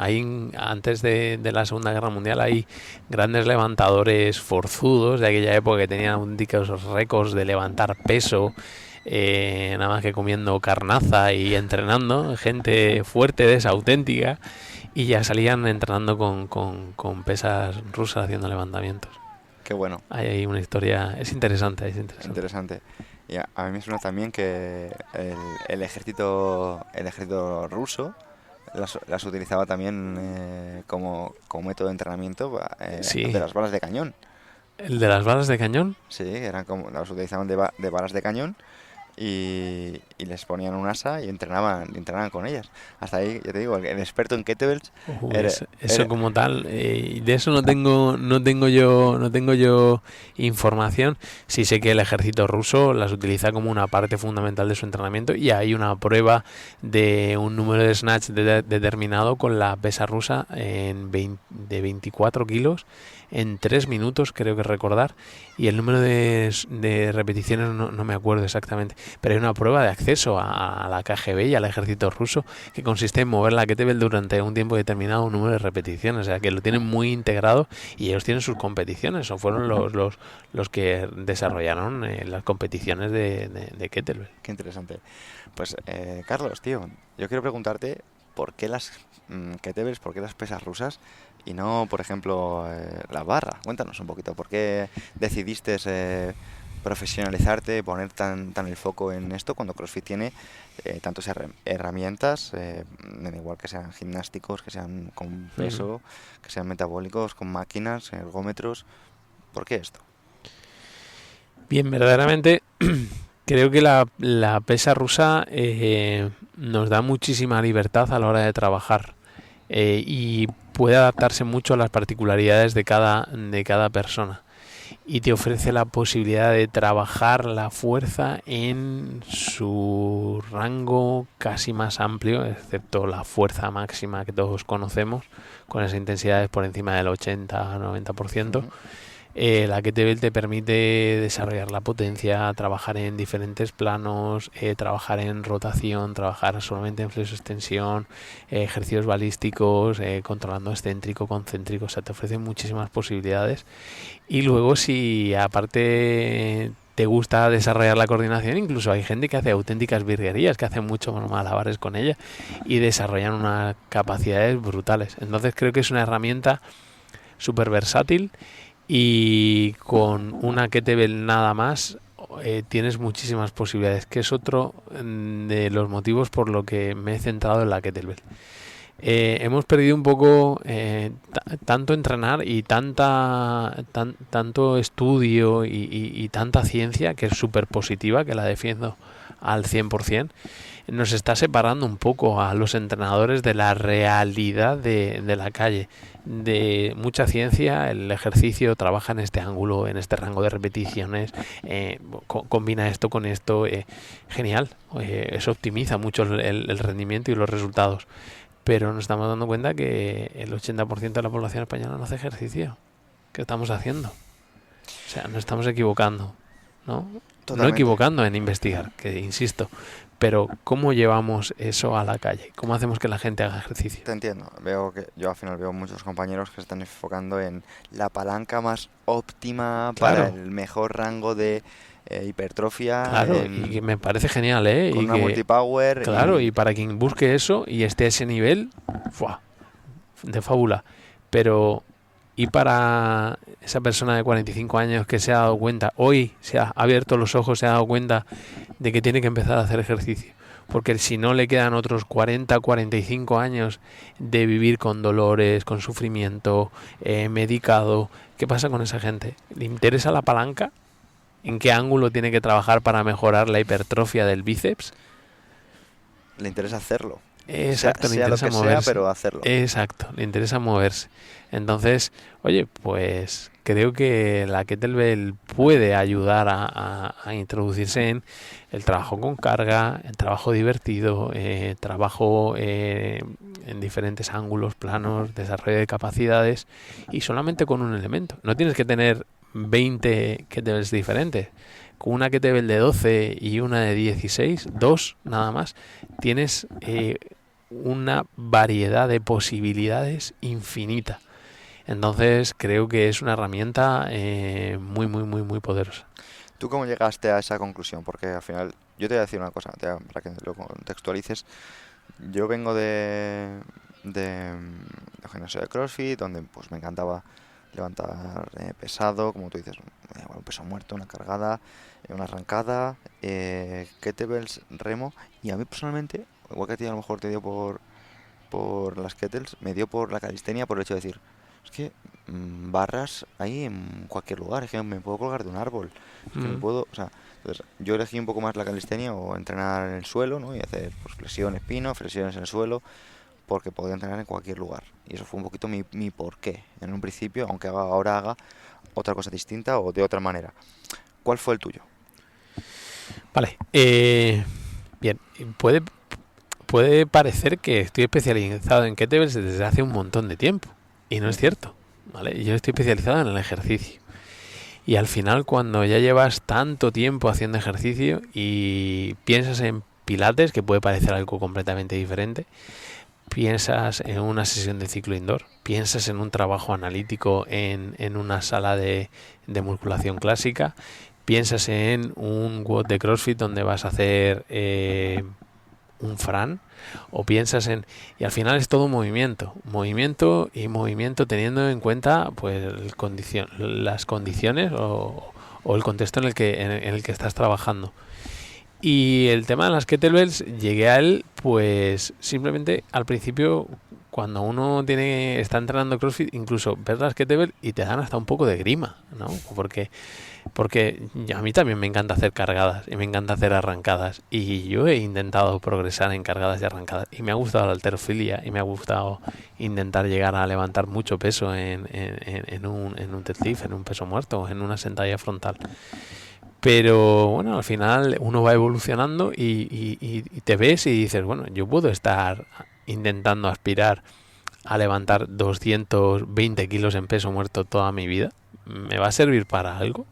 antes de la Segunda Guerra Mundial hay grandes levantadores forzudos de aquella época que tenían auténticos récords de levantar peso, nada más que comiendo carnaza y entrenando, gente fuerte de esa auténtica. y ya salían entrenando con pesas rusas haciendo levantamientos. Qué bueno. Hay una historia, es interesante, es interesante. Interesante. Y a mí me suena también que el ejército ruso las utilizaba también como método de entrenamiento Sí, de las balas de cañón. el de las balas de cañón. Sí, eran como, las utilizaban de balas de cañón y les ponían un asa y entrenaban con ellas. Hasta ahí, ya te digo, el experto en kettlebells era, Eso era- como tal, de eso no tengo yo información. Sí sé que el ejército ruso las utiliza como una parte fundamental de su entrenamiento y hay una prueba de un número de snatch determinado con la pesa rusa de 24 kilos en 3 minutos, creo que recordar, y el número de repeticiones no me acuerdo exactamente, pero hay una prueba de acceso a la KGB y al ejército ruso que consiste en mover la kettlebell durante un tiempo determinado, un número de repeticiones, o sea que lo tienen muy integrado y ellos tienen sus competiciones, o fueron los que desarrollaron las competiciones de kettlebell. Qué interesante. Pues, Carlos, tío, yo quiero preguntarte por qué las kettlebells, por qué las pesas rusas y no, por ejemplo, la barra. Cuéntanos un poquito, ¿por qué decidiste profesionalizarte, poner tan el foco en esto cuando CrossFit tiene tantas herramientas, da igual que sean gimnásticos, que sean con Ujú. peso, que sean metabólicos, con máquinas, ergómetros? ¿Por qué esto? Bien, verdaderamente creo que la pesa rusa nos da muchísima libertad a la hora de trabajar y puede adaptarse mucho a las particularidades de cada persona y te ofrece la posibilidad de trabajar la fuerza en su rango casi más amplio, excepto la fuerza máxima que todos conocemos, con esas intensidades por encima del 80-90%. Ujú. La kettlebell te permite desarrollar la potencia, trabajar en diferentes planos, trabajar en rotación, trabajar solamente en flexo-extensión, ejercicios balísticos, controlando excéntrico, concéntrico, o sea, te ofrece muchísimas posibilidades. Y luego si aparte te gusta desarrollar la coordinación, incluso hay gente que hace auténticas virguerías, que hace mucho malabares con ella y desarrollan unas capacidades brutales. Entonces creo que es una herramienta súper versátil y con una kettlebell nada más tienes muchísimas posibilidades, que es otro de los motivos por lo que me he centrado en la kettlebell. Hemos perdido un poco tanto entrenar y tanto estudio y tanta ciencia, que es súper positiva, que la defiendo al 100%, nos está separando un poco a los entrenadores de la realidad de la calle. De mucha ciencia, el ejercicio trabaja en este ángulo, en este rango de repeticiones, combina esto con esto, genial, eso optimiza mucho el rendimiento y los resultados. Pero nos estamos dando cuenta que el 80% de la población española no hace ejercicio. ¿Qué estamos haciendo? O sea, nos estamos equivocando, ¿no? No Totalmente. equivocando en investigar, que insisto, pero ¿cómo llevamos eso a la calle? ¿Cómo hacemos que la gente haga ejercicio? Te entiendo. Yo al final veo muchos compañeros que se están enfocando en la palanca más óptima para Claro, el mejor rango de hipertrofia claro, y que me parece genial, ¿eh? con Y una que, multipower claro, y para quien busque eso y esté a ese nivel, ¡fua!, de fábula. Pero, ¿y para esa persona de 45 años que se ha dado cuenta, hoy se ha abierto los ojos, se ha dado cuenta de que tiene que empezar a hacer ejercicio? Porque si no le quedan otros 40, 45 años de vivir con dolores, con sufrimiento, medicado. ¿Qué pasa con esa gente? ¿Le interesa la palanca? ¿En qué ángulo tiene que trabajar para mejorar la hipertrofia del bíceps? le interesa hacerlo. Exacto, le Sea lo interesa que sea, moverse. pero hacerlo. Exacto, le interesa moverse. Entonces, oye, pues creo que la kettlebell puede ayudar a introducirse en el trabajo con carga, el trabajo divertido, trabajo en diferentes ángulos, planos, desarrollo de capacidades y solamente con un elemento. No tienes que tener 20 kettlebells diferentes. Con una kettlebell de 12 y una de 16, dos nada más, tienes una variedad de posibilidades infinita. Entonces creo que es una herramienta muy, muy, muy, muy poderosa. ¿Tú cómo llegaste a esa conclusión? Porque al final, yo te voy a decir una cosa, para que lo contextualices. Yo vengo de gimnasio de CrossFit, donde pues me encantaba levantar pesado, como tú dices, bueno, un peso muerto, una cargada, una arrancada, kettlebells, remo, y a mí personalmente, igual que a ti a lo mejor te dio por las kettles, me dio por la calistenia por el hecho de decir, es que barras ahí en cualquier lugar, es que me puedo colgar de un árbol, es que me Mm. puedo, o sea, entonces yo elegí un poco más la calistenia o entrenar en el suelo, ¿no? Y hacer pues flexiones pino, flexiones en el suelo, porque podía entrenar en cualquier lugar. Y eso fue un poquito mi porqué en un principio, aunque ahora haga otra cosa distinta o de otra manera. ¿Cuál fue el tuyo? Vale. Bien. Puede parecer que estoy especializado en kettlebells desde hace un montón de tiempo. Y no es Ujú. cierto. ¿Vale? Yo estoy especializado en el ejercicio. Y al final, cuando ya llevas tanto tiempo haciendo ejercicio y piensas en pilates, que puede parecer algo completamente diferente, piensas en una sesión de ciclo indoor, piensas en un trabajo analítico en una sala de musculación clásica, piensas en un WOD de CrossFit donde vas a hacer un Fran, o piensas en... Y al final es todo movimiento, movimiento y movimiento teniendo en cuenta pues las condiciones o el contexto en el que estás trabajando. Y el tema de las kettlebells, llegué a él, pues simplemente al principio, cuando uno está entrenando CrossFit, incluso ves las kettlebells y te dan hasta un poco de grima, ¿no? Porque a mí también me encanta hacer cargadas y me encanta hacer arrancadas. Y yo he intentado progresar en cargadas y arrancadas. Y me ha gustado la halterofilia y me ha gustado intentar llegar a levantar mucho peso en un deadlift, en un peso muerto, en una sentadilla frontal. Pero bueno, al final uno va evolucionando y te ves y dices, bueno, yo puedo estar intentando aspirar a levantar 220 kilos en peso muerto toda mi vida. ¿Me va a servir para algo?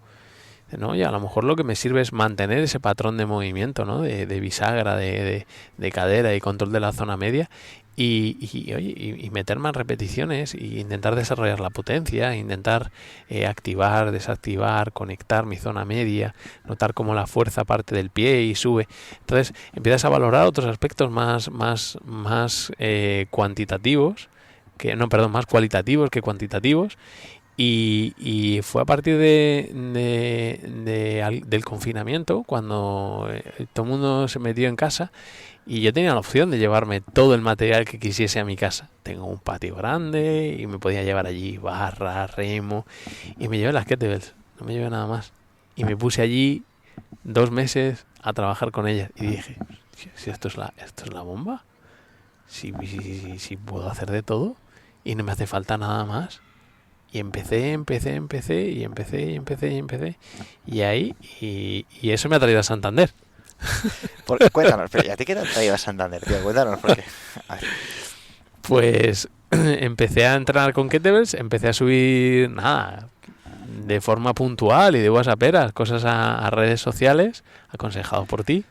¿No? Y a lo mejor lo que me sirve es mantener ese patrón de movimiento, ¿no? De bisagra, de cadera y control de la zona media y meter más repeticiones y intentar desarrollar la potencia, intentar activar, desactivar, conectar mi zona media, notar cómo la fuerza parte del pie y sube. Entonces empiezas a valorar otros aspectos más cuantitativos, más cualitativos que cuantitativos. Y fue a partir del confinamiento, cuando todo el mundo se metió en casa y yo tenía la opción de llevarme todo el material que quisiese a mi casa. Tengo un patio grande y me podía llevar allí barra, remo, y me llevé las kettlebells, no me llevé nada más. Y me puse allí 2 meses a trabajar con ellas y dije, si esto es la bomba, si puedo hacer de todo y no me hace falta nada más. Y empecé. Y ahí, y eso me ha traído a Santander. Cuéntanos, pero ¿y a ti qué te ha traído a Santander, tío? Cuéntanos, porque... A ver. Pues empecé a entrenar con kettlebells, empecé a subir, nada, de forma puntual y de whatsapperas, cosas a redes sociales, aconsejado por ti.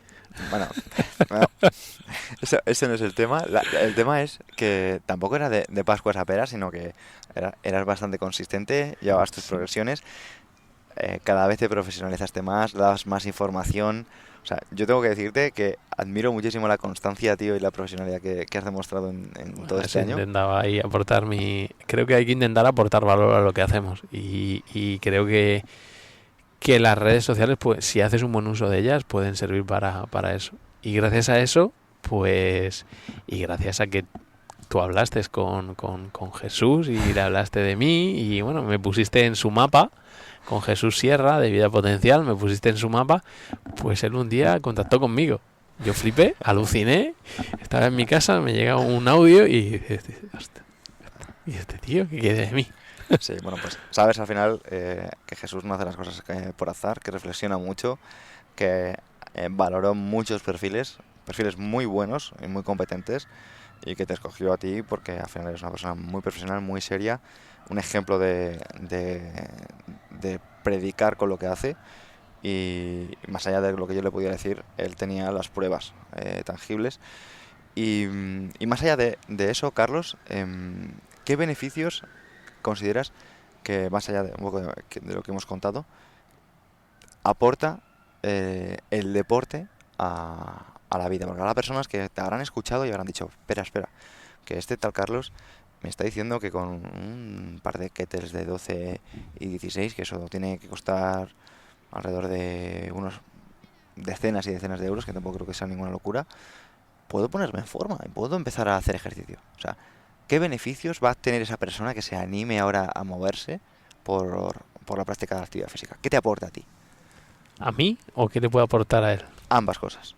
Bueno, ese no es el tema. El tema es que tampoco era de Pascuas a peras, sino que eras bastante consistente, llevabas tus progresiones, cada vez te profesionalizaste más, dabas más información. O sea, yo tengo que decirte que admiro muchísimo la constancia, tío, y la profesionalidad que has demostrado en todo Bueno, este eso año. intentaba ahí aportar creo que hay que intentar aportar valor a lo que hacemos. Y creo que las redes sociales, pues si haces un buen uso de ellas, pueden servir para eso. Y gracias a eso, pues, y gracias a que tú hablaste con Jesús y le hablaste de mí y bueno, me pusiste en su mapa, con Jesús Sierra de Vida Potencial, me pusiste en su mapa, pues él un día contactó conmigo. Yo flipé, aluciné, estaba en mi casa, me llega un audio y dije, "Hostia, ¿y este tío qué quiere de mí?". Sí, bueno, pues sabes al final que Jesús no hace las cosas por azar, que reflexiona mucho, que valoró muchos perfiles muy buenos y muy competentes, y que te escogió a ti porque al final eres una persona muy profesional, muy seria, un ejemplo de predicar con lo que hace, y más allá de lo que yo le podía decir, él tenía las pruebas tangibles. Y más allá de eso, Carlos, ¿qué beneficios consideras que, más allá de, un poco de lo que hemos contado, aporta el deporte a la vida? Porque habrá personas que te habrán escuchado y habrán dicho, espera, que este tal Carlos me está diciendo que con un par de kettles de 12 y 16, que eso tiene que costar alrededor de unos decenas y decenas de euros, que tampoco creo que sea ninguna locura, puedo ponerme en forma y puedo empezar a hacer ejercicio. O sea, ¿qué beneficios va a tener esa persona que se anime ahora a moverse por la práctica de la actividad física? ¿Qué te aporta a ti? ¿A mí o qué le puedo aportar a él? Ambas cosas.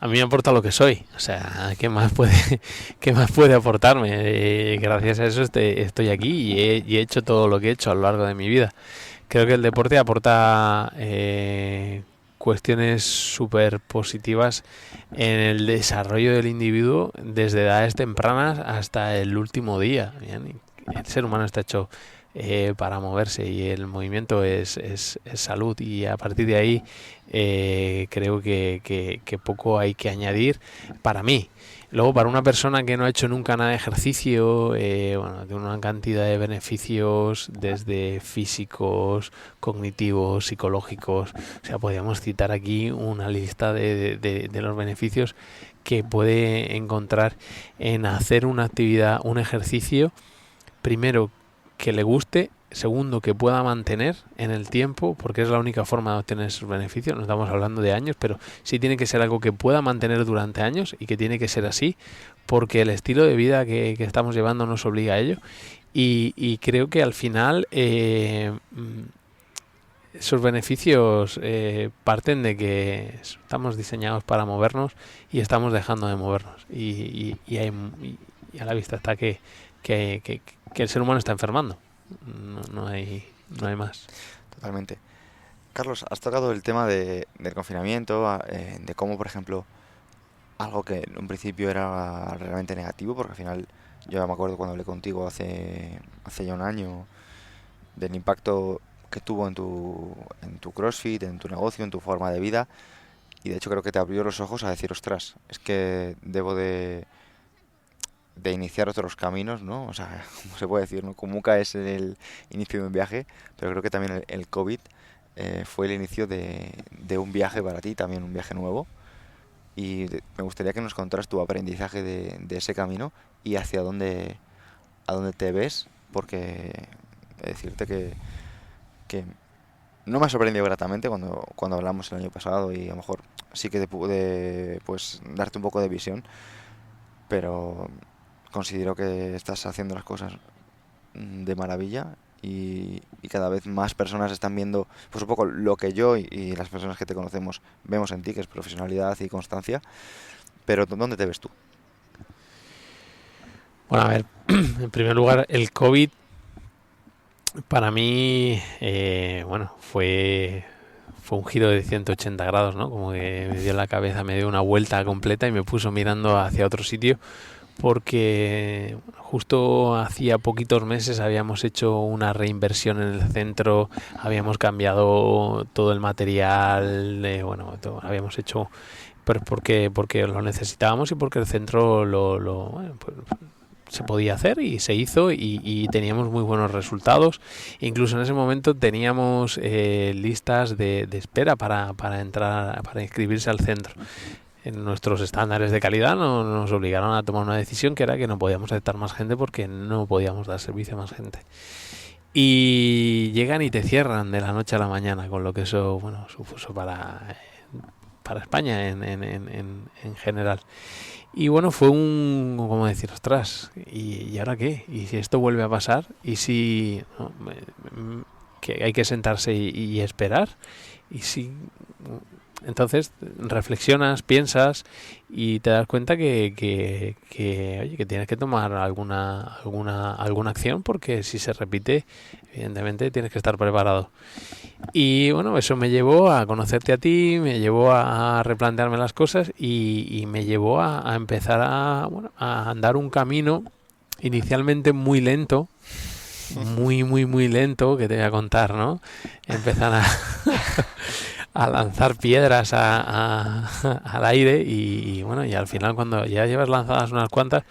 A mí me aporta lo que soy. O sea, qué más puede aportarme? Gracias a eso estoy aquí y he hecho todo lo que he hecho a lo largo de mi vida. Creo que el deporte aporta cuestiones súper positivas en el desarrollo del individuo desde edades tempranas hasta el último día. Bien, el ser humano está hecho para moverse y el movimiento es salud, y a partir de ahí creo que poco hay que añadir para mí. Luego, para una persona que no ha hecho nunca nada de ejercicio, bueno, tiene una cantidad de beneficios desde físicos, cognitivos, psicológicos. O sea, podríamos citar aquí una lista de los beneficios que puede encontrar en hacer una actividad, un ejercicio, primero, que le guste, segundo, que pueda mantener en el tiempo, porque es la única forma de obtener esos beneficios. No estamos hablando de años, pero sí tiene que ser algo que pueda mantener durante años, y que tiene que ser así, porque el estilo de vida que estamos llevando nos obliga a ello. Y creo que al final esos beneficios parten de que estamos diseñados para movernos y estamos dejando de movernos. Y a la vista está que el ser humano está enfermando. No hay más. Totalmente. Carlos, has tocado el tema del confinamiento, de cómo, por ejemplo, algo que en un principio era realmente negativo, porque al final yo me acuerdo cuando hablé contigo hace ya un año del impacto que tuvo en tu CrossFit, en tu negocio, en tu forma de vida, y de hecho creo que te abrió los ojos a decir, ostras, es que debo de iniciar otros caminos, ¿no? O sea, como se puede decir, ¿no? Como nunca es el inicio de un viaje, pero creo que también el COVID fue el inicio de un viaje para ti, también un viaje nuevo. Y me gustaría que nos contaras tu aprendizaje de ese camino y a dónde te ves, porque he de decirte que no me ha sorprendido gratamente cuando hablamos el año pasado, y a lo mejor sí que te pude pues darte un poco de visión, pero considero que estás haciendo las cosas de maravilla, y cada vez más personas están viendo pues un poco lo que yo y las personas que te conocemos vemos en ti, que es profesionalidad y constancia. Pero ¿dónde te ves tú? Bueno, a ver, en primer lugar, el COVID para mí, bueno, fue un giro de 180 grados, ¿no? Como que me dio la cabeza, me dio una vuelta completa y me puso mirando hacia otro sitio, porque justo hacía poquitos meses habíamos hecho una reinversión en el centro, habíamos cambiado todo el material, bueno, habíamos hecho porque lo necesitábamos y porque el centro bueno, pues, se podía hacer y se hizo, y teníamos muy buenos resultados. Incluso en ese momento teníamos listas de espera para entrar, para inscribirse al centro. En nuestros estándares de calidad nos obligaron a tomar una decisión, que era que no podíamos aceptar más gente porque no podíamos dar servicio a más gente. Y llegan y te cierran de la noche a la mañana, con lo que eso, bueno, supuso para España en general. Y bueno, fue como decir, ostras, ¿y ahora qué? ¿Y si esto vuelve a pasar? ¿Y si no, que hay que sentarse y esperar? ¿Y si...? Entonces reflexionas, piensas y te das cuenta que oye, que tienes que tomar alguna acción, porque si se repite, evidentemente tienes que estar preparado. Y bueno, eso me llevó a conocerte a ti, me llevó a replantearme las cosas y me llevó a empezar a andar un camino inicialmente muy lento, muy lento, que te voy a contar, ¿no? Empezar a lanzar piedras al aire y bueno, y al final, cuando ya llevas lanzadas unas cuantas,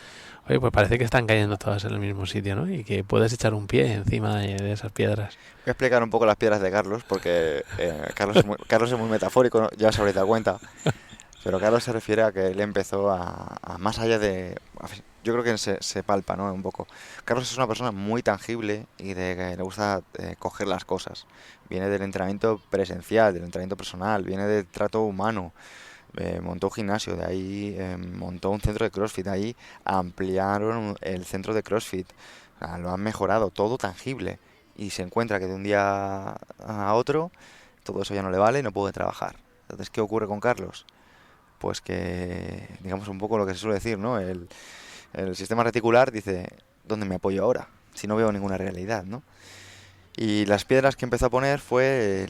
oye, pues parece que están cayendo todas en el mismo sitio, ¿no? Y que puedes echar un pie encima de esas piedras. Voy a explicar un poco las piedras de Carlos, porque Carlos es muy metafórico, ¿no? Ya os habréis dado cuenta. Pero Carlos se refiere a que él empezó a más allá de yo creo que se palpa, ¿no? Un poco. Carlos es una persona muy tangible y de que le gusta coger las cosas. Viene del entrenamiento presencial, del entrenamiento personal, viene del trato humano. Montó un gimnasio, de ahí montó un centro de CrossFit, de ahí ampliaron el centro de CrossFit. O sea, lo han mejorado, todo tangible. Y se encuentra que de un día a otro todo eso ya no le vale y no puede trabajar. Entonces, ¿qué ocurre con Carlos? Pues que, digamos un poco lo que se suele decir, ¿no? El sistema reticular dice, ¿dónde me apoyo ahora? Si no veo ninguna realidad, ¿no? Y las piedras que empezó a poner fue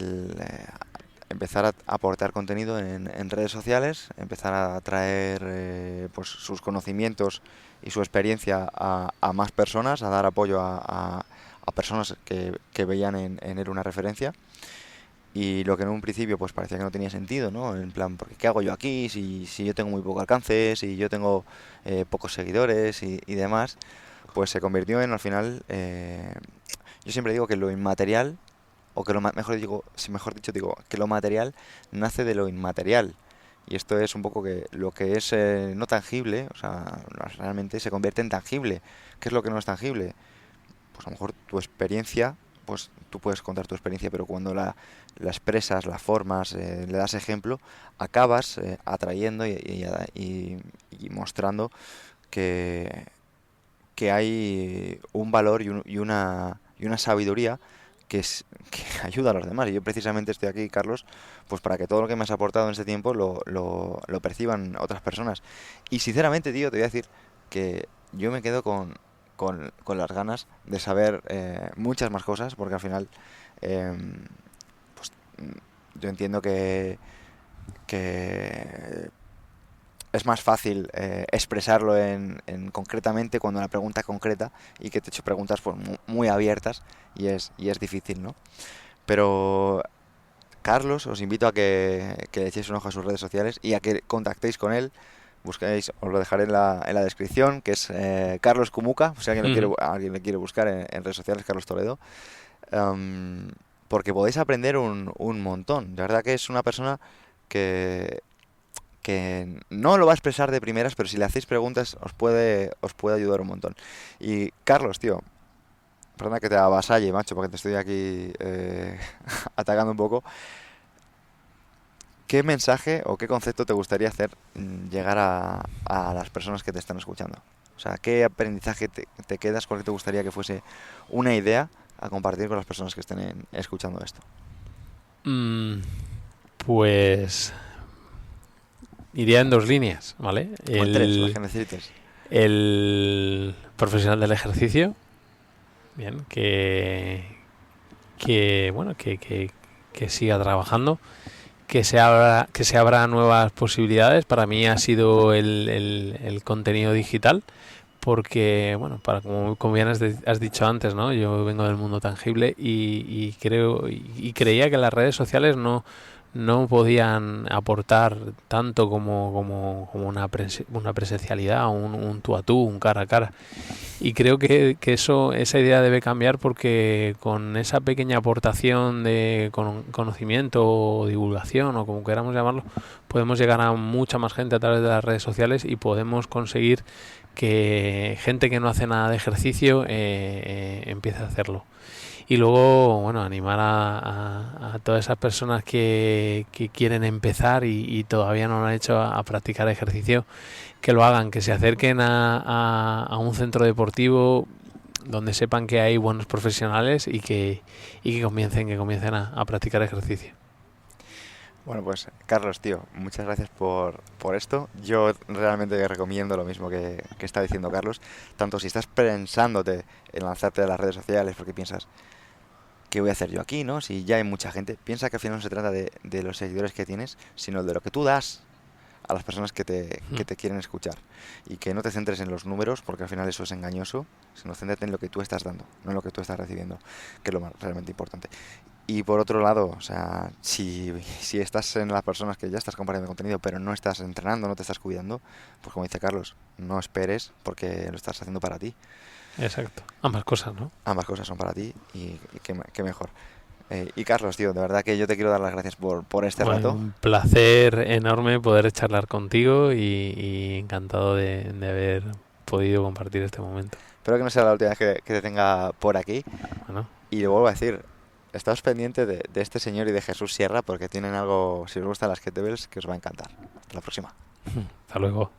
empezar a aportar contenido en redes sociales, empezar a traer pues sus conocimientos y su experiencia a más personas, a dar apoyo a personas que veían en él una referencia. Y lo que en un principio pues parecía que no tenía sentido, ¿no? En plan, porque ¿qué hago yo aquí si yo tengo muy poco alcance, si yo tengo pocos seguidores y demás? Pues se convirtió en, al final, yo siempre digo que lo inmaterial, o que mejor digo, si mejor dicho digo, que lo material nace de lo inmaterial. Y esto es un poco que lo que es no tangible, o sea, realmente se convierte en tangible. ¿Qué es lo que no es tangible? Pues a lo mejor tu experiencia, pues tú puedes contar tu experiencia, pero cuando la expresas, la formas, le das ejemplo, acabas atrayendo y mostrando que, que hay un valor y una sabiduría que ayuda a los demás. Y yo precisamente estoy aquí, Carlos, pues para que todo lo que me has aportado en este tiempo lo perciban otras personas. Y sinceramente, tío, te voy a decir que yo me quedo con las ganas de saber muchas más cosas, porque al final, pues yo entiendo que es más fácil expresarlo concretamente cuando la pregunta es concreta y que te he hecho preguntas pues, muy abiertas y es difícil, ¿no? Pero Carlos, os invito a que le echéis un ojo a sus redes sociales y a que contactéis con él. Busquéis, os lo dejaré en la descripción, que es Carlos Kumuka, si alguien le quiere buscar en redes sociales, Carlos Toledo. Em, Porque podéis aprender un montón. La verdad que es una persona que, que no lo va a expresar de primeras, pero si le hacéis preguntas os puede ayudar un montón. Y Carlos, tío, perdona que te avasalle, macho, porque te estoy aquí atacando un poco. ¿Qué mensaje o qué concepto te gustaría hacer llegar a las personas que te están escuchando? O sea, ¿qué aprendizaje te quedas? ¿Cuál te gustaría que fuese una idea a compartir con las personas que estén escuchando esto? Mm, pues iría en dos líneas, ¿vale? O en tres, las que necesites. El profesional del ejercicio, bien, bueno, que siga trabajando, que se abra nuevas posibilidades. Para mí ha sido el contenido digital, porque, bueno, como bien has dicho antes, ¿no? Yo vengo del mundo tangible y creo y creía que las redes sociales no podían aportar tanto como una presencialidad, un tú a tú, un cara a cara. Y creo que esa idea debe cambiar, porque con esa pequeña aportación de conocimiento o divulgación, o como queramos llamarlo, podemos llegar a mucha más gente a través de las redes sociales y podemos conseguir que gente que no hace nada de ejercicio empiece a hacerlo. Y luego, bueno, animar a todas esas personas que quieren empezar y todavía no lo han hecho a practicar ejercicio, que lo hagan, que se acerquen a un centro deportivo donde sepan que hay buenos profesionales y que comiencen a practicar ejercicio. Bueno, pues Carlos, tío, muchas gracias por esto. Yo realmente recomiendo lo mismo que está diciendo Carlos. Tanto si estás pensándote en lanzarte a las redes sociales porque piensas, ¿qué voy a hacer yo aquí, no? Si ya hay mucha gente. Piensa que al final no se trata de los seguidores que tienes, sino de lo que tú das a las personas que te quieren escuchar. Y que no te centres en los números, porque al final eso es engañoso, sino céntrate en lo que tú estás dando, no en lo que tú estás recibiendo, que es lo realmente importante. Y por otro lado, o sea, si estás en las personas que ya estás compartiendo contenido, pero no estás entrenando, no te estás cuidando, pues como dice Carlos, no esperes porque lo estás haciendo para ti. Exacto. Ambas cosas, ¿no? Ambas cosas son para ti y qué mejor. Y Carlos, tío, de verdad que yo te quiero dar las gracias por este Bueno, rato. un placer enorme poder charlar contigo y encantado de haber podido compartir este momento. Espero que no sea la última vez que te tenga por aquí. Bueno, Y le vuelvo a decir, estaos pendientes de este señor y de Jesús Sierra porque tienen algo, si os gustan las kettlebells, que os va a encantar. Hasta la próxima. hasta luego.